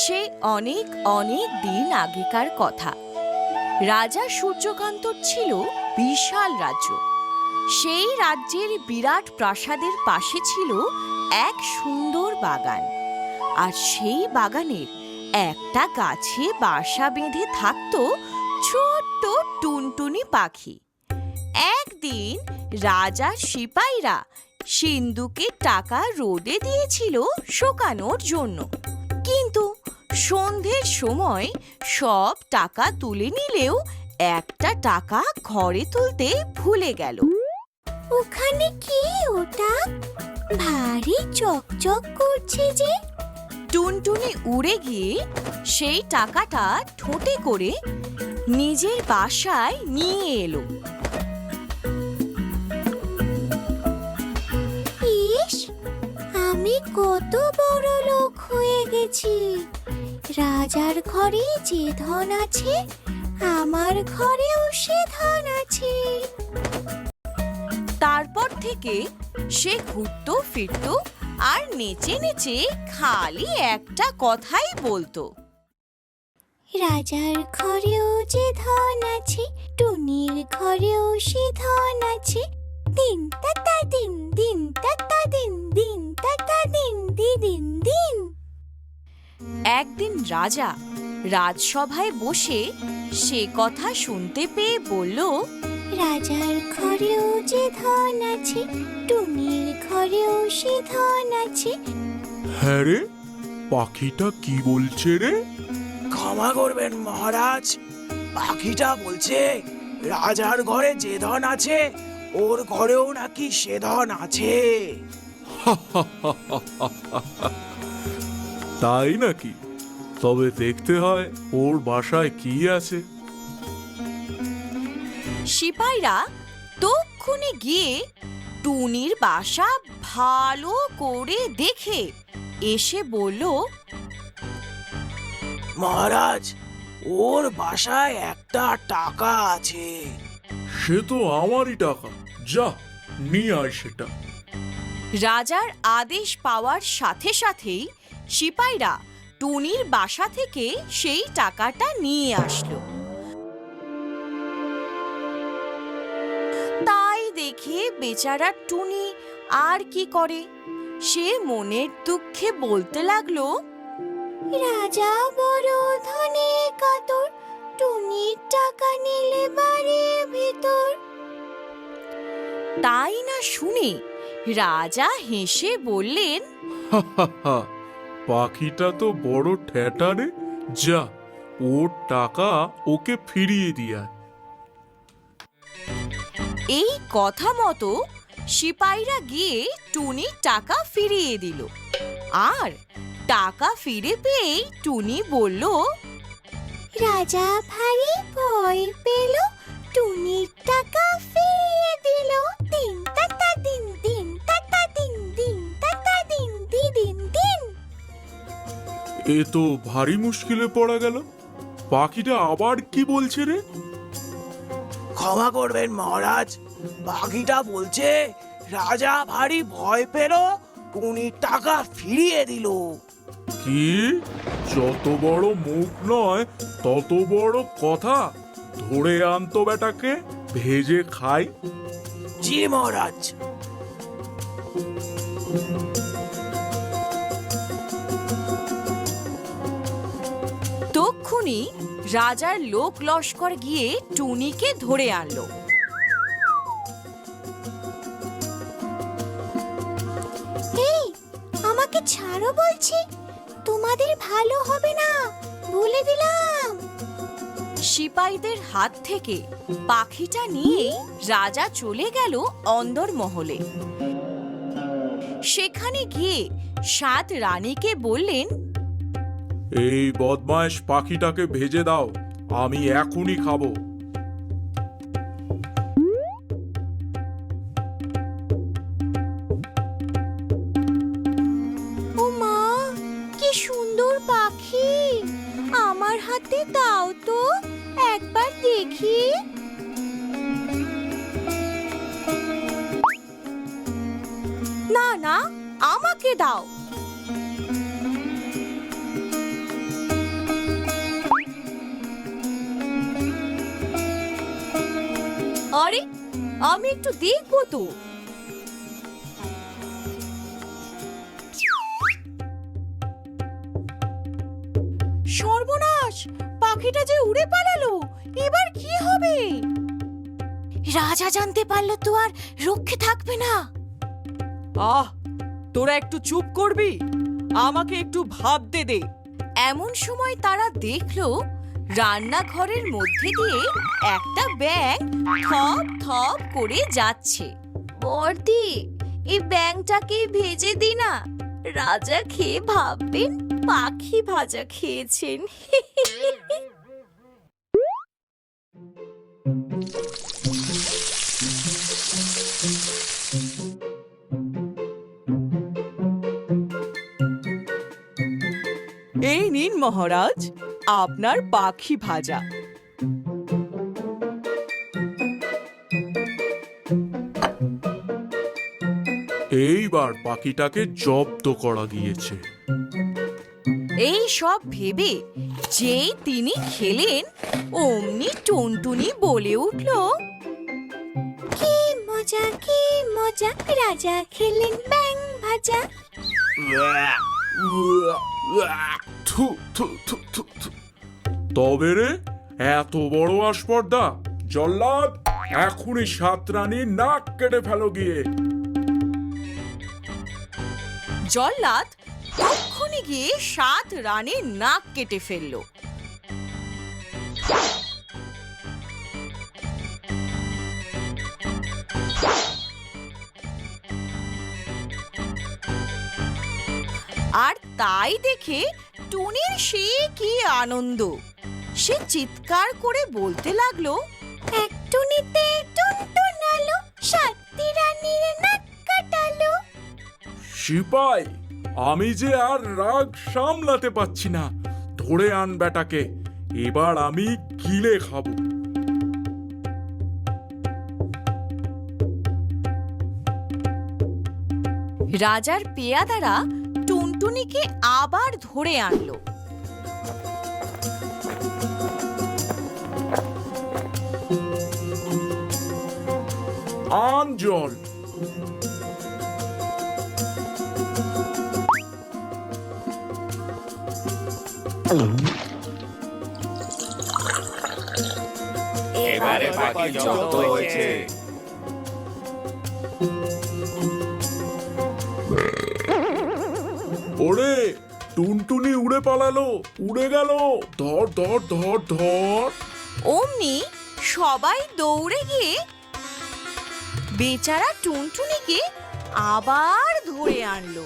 সে অনেক অনেক দিন আগেকার কথা। রাজা সূর্যকান্তর ছিল বিশাল রাজ্য। সেই রাজ্যের বিরাট প্রাসাদের পাশে ছিল এক সুন্দর বাগান। আর সেই বাগানের একটা গাছে বাসা বেঁধে থাকত ছোট্ট টুনটুনি পাখি। একদিন রাজার সিপাহীরা সিন্ধুকে টাকা রোদে দিয়েছিল শুকানোর জন্য, কিন্তু সন্ধ্যের সময় সব টাকা তুলে নিলেও একটা টাকা ঘরে তুলতে ভুলে গেল। ওখানে কি ওটা? ভারী চকচক করছে যে। টুনটুনি উড়ে গিয়ে সেই টাকাটা ঠোঁটে করে নিজের বাসায় নিয়ে এলো। ইস, আমি কত বড় লোক হয়ে গেছি। রাজার ঘরে যে ধন আছে, আমার ঘরেও সে ধন আছে। তারপর থেকে সে ঘুরতো ফিরতো আর নেচে নেচে খালি একটা কথাই বলতো, রাজার ঘরেও যে ধন আছে, টুনির ঘরেও সে ধন আছে। দিন তাতা দিন, দিন তাতা দিন, দিন তাতা দিন, দিন দিন। একদিন রাজা রাজসভায় বসে সে কথা শুনতে পেয়ে বলল, রাজার ঘরেও যে ধন আছে, টুনির ঘরেও সে ধন আছে। হ্যাঁ রে, পাখিটা কি বলছে রে? ক্ষমা করবেন মহারাজ, পাখিটা বলছে রাজার ঘরে যে ধন আছে ওর ঘরেও নাকি সে ধন আছে। তাই নাকি? তবে দেখতে হয় ওর বাসায় কি আছে। সিপাহীরা তক্ষুনি গিয়ে টুনির বাসা ভালো করে দেখে এসে বলল, মহারাজ, ওর বাসায় একটা টাকা আছে। সে তো আমারই টাকা, যা নিয়ে আয় সেটা। রাজার আদেশ পাওয়ার সাথে সাথেই সিপাহীরা টুনির বাসা থেকে সেই টাকাটা নিয়ে আসলো। তাই দেখে বেচারা টুনি আর কি করে, সে মনের দুঃখে বলতে লাগলো, রাজা বড় ধনে কাতর, টুনির টাকা নিলে বাড়ির ভিতর। তাই না শুনে রাজা হেসে বললেন, পাখিটা তো বড় ঠেটা রে, যা ওর টাকা ওকে ফিরিয়ে দিয়ে আয়। এই কথা মতো সিপাহীরা গিয়ে টুনির টাকা ফিরিয়ে দিল। আর টাকা ফিরে পেয়েই টুনি বলল, রাজা ভারী ভয় পেল, টুনির টাকা ফিরিয়ে দিল। দিন তাতা দিন, দিন তাতা দিন, দিন তাতা দিন, দিন দিন। এ তো ভারী মুশকিলে পড়া গেল। পাখিটা আবার কি বলছে রে? ক্ষমা করবেন মহারাজ, পাখিটা বলছে রাজা ভারী ভয় পেল, টুনির টাকা ফিরিয়ে দিল। কি? যত বড় মুখ নয় তত বড় কথা। ধরে আনতো বেটাকে, ভেজে খাই। জি মহারাজ। তক্ষুনি রাজার লোক লস্কর গিয়ে টুনিকে ধরে আনলো। এই, আমাকে ছাড়ো বলছি, তোমাদের ভালো হবে না, বলে দিলাম। সিপাহীদের হাত থেকে পাখিটা নিয়ে রাজা চলে গেল অন্দরমহলে। সেখানে গিয়ে 7 রানীকে বললেন, এই বদমাইশ পাখিটাকে ভেজে দাও, আমি এখনই খাবো। ও মা, কি সুন্দর পাখি! আমার হাতে দাও তো, একবার দেখি। না না, আমাকে দাও। আরে আমি একটু দেখবো তো। সর্বনাশ, পাখিটা যে উড়ে পালালো, এবার কি হবে? রাজা জানতে পারলো তো আর রক্ষে থাকবে না। আহ, তোরা একটু চুপ করবি? আমাকে একটু ভাবতে দে। এমন সময় তারা দেখলো রান্নাঘরের মধ্যে দিয়ে একটা ব্যাঙ থপ থপ করে যাচ্ছে। বর্দি, এই ব্যাঙটাকে ভেজে দি না, রাজা খেয়ে ভাববেন পাখি ভাজা খেয়েছেন। এই নিন মহারাজ, আপনার পাখি ভাজা। এইবার পাখিটাকে জব্দ করা গিয়েছে। এই সব ভেবে যেই তিনি খেলেন, অমনি টুনটুনি বলে উঠল, কি মজা, কি মজা, রাজা খেলেন ব্যাঙ ভাজা। থু, থু, থু, থু, থু। তবে রে, এত বড় আস্পর্ধা! জল্লাদ, এখনই 7 রানীর নাক কেটে ফেলো গিয়ে। জল্লাদ তক্ষুনি গিয়ে 7 রানীর নাক কেটে ফেলল। আর তাই দেখে টুনির সে কি আনন্দ! সে চিৎকার করে বলতে লাগলো, এক টুনিতে টুনটুনালো, 7টি রানীর নাক কাটালো। সিপাই, আমি যে আর রাগ সামলাতে পাচ্ছি না। ধরে আন বেটাকে, এবার আমি গিলে খাবো। রাজার পেয়াদারা টুনটুনিকে আবার ধরে আনলো। আন জল। এবারে পাখি জব্দ হয়েছে। ওরে, টুনটুনি উড়ে পালালো, উড়ে গেল। ধর ধর ধর ধর। অমনি সবাই দৌড়ে গিয়ে বেচারা টুনটুনিকে আবার ধরে আনলো।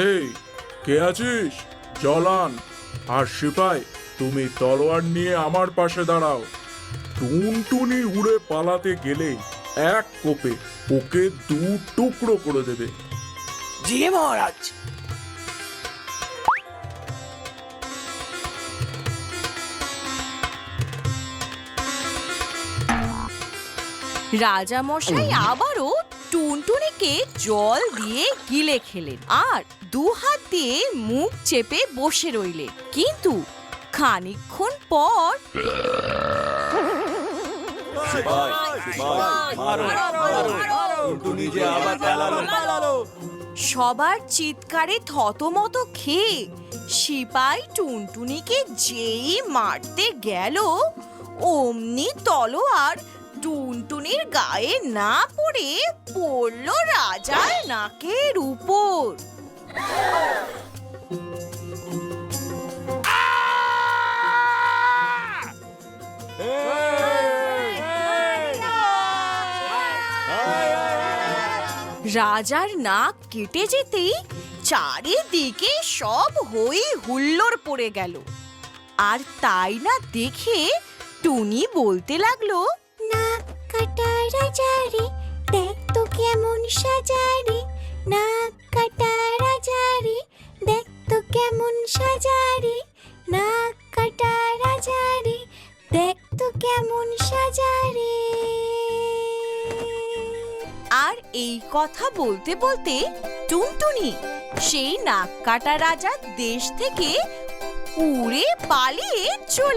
এই, কে আছিস? জলান আর সিপাই, তুমি তলোয়ার নিয়ে আমার পাশে দাঁড়াও। টুনটুনি উড়ে পালাতে গেলে এক কোপে ওকে 2 টুকরো করে দেবে। জি মহারাজ। রাজা মশাই আবারও টুনটুনিকে জল দিয়ে গিলে খেলেন আর 2 হাত দিয়ে মুখ চেপে বসে রইলেন। কিন্তু খানিকক্ষণ পর সবার চিৎকারে থতমত খেয়ে সিপাই টুনটুনিকে যেই মারতে গেল, অমনি তলোয়ার টুনটুনির গায়ে না পড়ে পড়ল রাজার নাকের উপর। রাজার নাক কেটে যেতেই চারিদিকে সব হই হুল্লোড় পড়ে গেল। আর তাই না দেখে টুনি বলতে লাগলো, নাক কাটা রাজা রে, দেখ তো কেমন সাজা রে। নাক কাটা রাজা রে, দেখ তো কেমন সাজা রে। নাক কাটা রাজা রে, দেখ তো কেমন সাজা রে। আর এই কথা বলতে বলতে টুনটুনি সেই নাক কাটা রাজার দেশ থেকে উড়ে পালিয়ে চলে